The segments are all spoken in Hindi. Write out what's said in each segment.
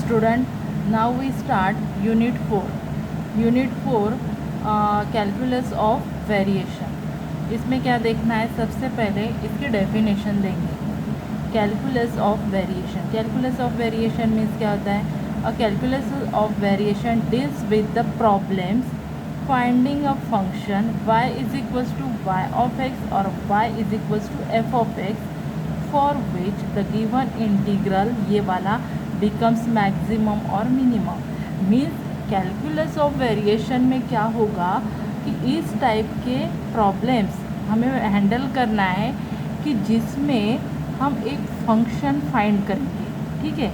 Student, now we start Unit 4. Unit 4 calculus of variation. इसमें क्या देखना है, सबसे पहले इसकी डेफिनेशन देंगे. Calculus of variation. Calculus of variation means क्या होता है? A calculus of variation deals with the problems finding a function y is equals to y of x और y is equals to f of x for which the given integral, ये वाला, बिकम्स मैक्सिमम और minimum. Means calculus of variation में क्या होगा कि इस टाइप के प्रॉब्लम्स हमें हैंडल करना है कि जिसमें हम एक फंक्शन फाइंड करेंगे. ठीक है,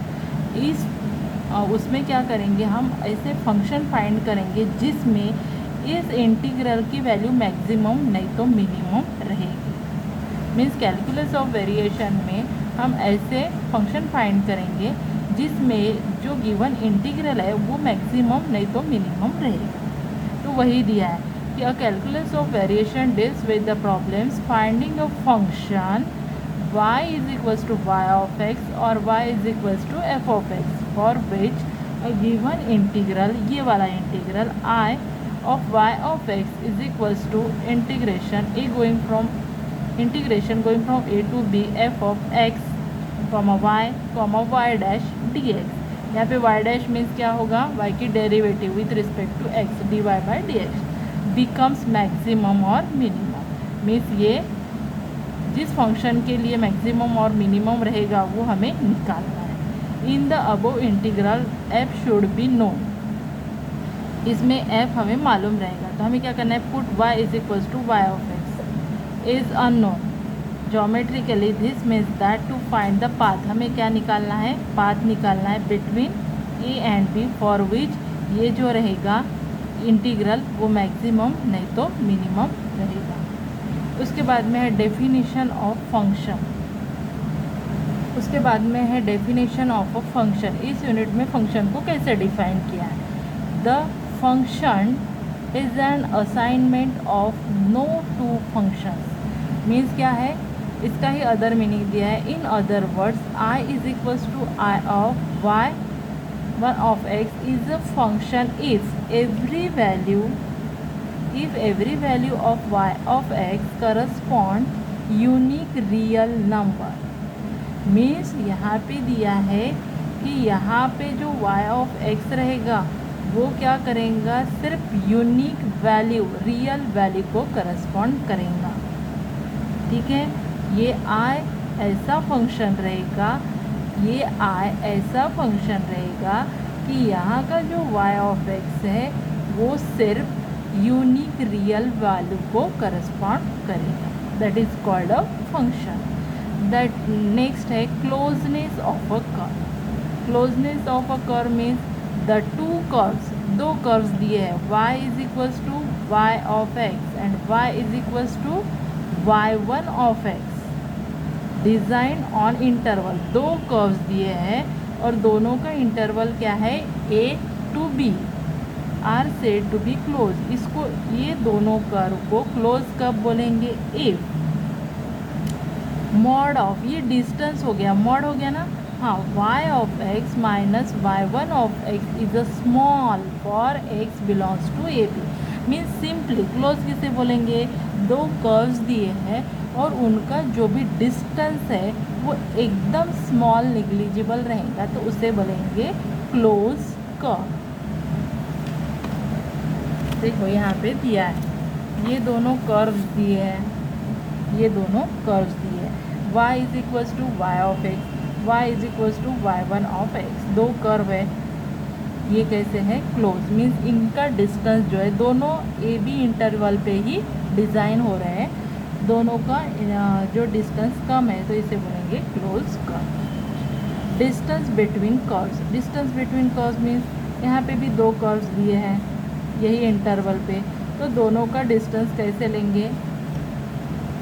इस उसमें क्या करेंगे, हम ऐसे फंक्शन फाइंड करेंगे जिसमें इस इंटीग्रल की वैल्यू मैक्सिमम नहीं तो मिनिमम रहेगी. मीन्स कैलकुलस ऑफ वेरिएशन में हम ऐसे फंक्शन फाइंड करेंगे जिसमें जो गिवन इंटीग्रल है वो मैक्सिमम नहीं तो मिनिमम रहेगा. तो वही दिया है कि a calculus of variation deals with the problems finding a function y is equals to y of x और y is equals to f of x for which a given integral, ये वाला integral I of y of x is equals to integration going from a to b f of x y dash dx. यहाँ पे y डैश मीन्स क्या होगा, y की derivative with respect to x dy by dx becomes maximum और मिनिमम. मीन्स ये जिस फंक्शन के लिए मैक्सिमम और मिनिमम रहेगा वो हमें निकालना है. In the above integral f should be known. इसमें f हमें मालूम रहेगा तो हमें क्या करना है, put y is equals to y of x is unknown. Geometrically this means that to find the path, हमें क्या निकालना है, पाथ निकालना है between a and b for which ये जो रहेगा इंटीग्रल वो मैक्सिमम नहीं तो मिनिमम रहेगा. उसके बाद में है डेफिनेशन ऑफ फंक्शन. उसके बाद में है डेफिनेशन ऑफ अ फंक्शन. इस यूनिट में फंक्शन को कैसे डिफाइन किया है. The function is an assignment of no to functions. Means क्या है, इसका ही अदर मीनिंग दिया है. In other words i is equals to i of y one of x is a function if every value of y of x correspond unique real number. Means यहाँ पे दिया है कि यहाँ पे जो y of x रहेगा वो क्या करेगा, सिर्फ यूनिक वैल्यू, रियल वैल्यू को करस्पॉन्ड करेगा. ठीक है, ये i ऐसा फंक्शन रहेगा, ये i ऐसा फंक्शन रहेगा कि यहाँ का जो y of x है वो सिर्फ यूनिक रियल वैल्यू को करस्पॉन्ड करेगा. That is called a function. That next है closeness of a curve. Closeness of a curve means the two curves, दो कर्व्स दिए हैं, y is equals to y of x and y is equals to y1 of x design on interval. दो कर्व्स दिए हैं और दोनों का इंटरवल क्या है, a to b are said to be close. इसको, ये दोनों कर्व को क्लोज कब बोलेंगे, इफ मॉड ऑफ, ये डिस्टेंस हो गया, मॉड हो गया ना, हाँ, y of x minus y1 of x is a small for x belongs to a b. Means simply close किसे बोलेंगे, दो कर्व्स दिए हैं और उनका जो भी डिस्टेंस है वो एकदम स्मॉल निग्लिजिबल रहेगा तो उसे बोलेंगे क्लोज कर्व. देखो यहाँ पे दिया है, ये दोनों कर्व्स दिए हैं, ये दोनों कर्व्स दिए हैं, y is equals to y of x, y is equals to y1 of x. दो कर्व है, ये कैसे है, क्लोज. मीन्स इनका डिस्टेंस जो है दोनों ए बी इंटरवल पे ही डिज़ाइन हो रहे हैं, दोनों का जो डिस्टेंस कम है तो इसे बोलेंगे close curve. Distance between curves. Distance between curves means यहाँ पे भी दो कर्व्स दिए हैं यही इंटरवल पे, तो दोनों का डिस्टेंस कैसे लेंगे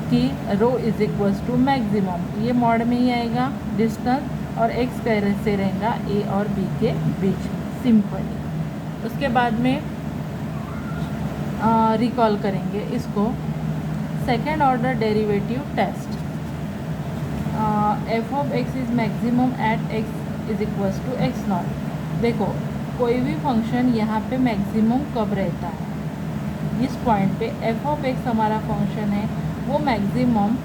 कि रो इज इक्वल्स टू मैक्सिमम, ये मॉड में ही आएगा डिस्टेंस, और x कैसे रहेगा a और b के बीच, सिंपली. उसके बाद में रिकॉल करेंगे इसको, second order derivative test. f of x is maximum at x is equals to x naught. देखो कोई भी फंक्शन यहाँ पे मैक्सिमम कब रहता है, इस पॉइंट पे एफ ऑफ एक्स हमारा फंक्शन है, वो मैक्सिमम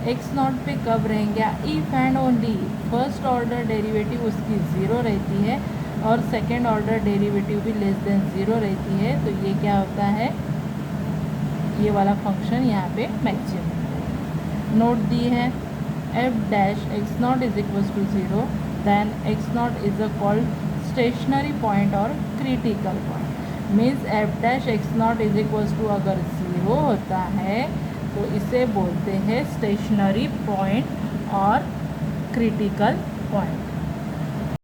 एक्स नॉट पे कब रहेंगे, if and only first order derivative उसकी ज़ीरो रहती है और सेकेंड ऑर्डर डेरिवेटिव भी लेस देन ज़ीरो रहती है, तो ये क्या होता है, ये वाला फंक्शन यहाँ पे मैक्सिमम। नोट दी है f dash x naught is equals to zero, then x naught is a called stationary point और critical point. Means f dash x naught is equals to अगर ज़ीरो होता है तो इसे बोलते हैं स्टेशनरी पॉइंट और क्रिटिकल पॉइंट।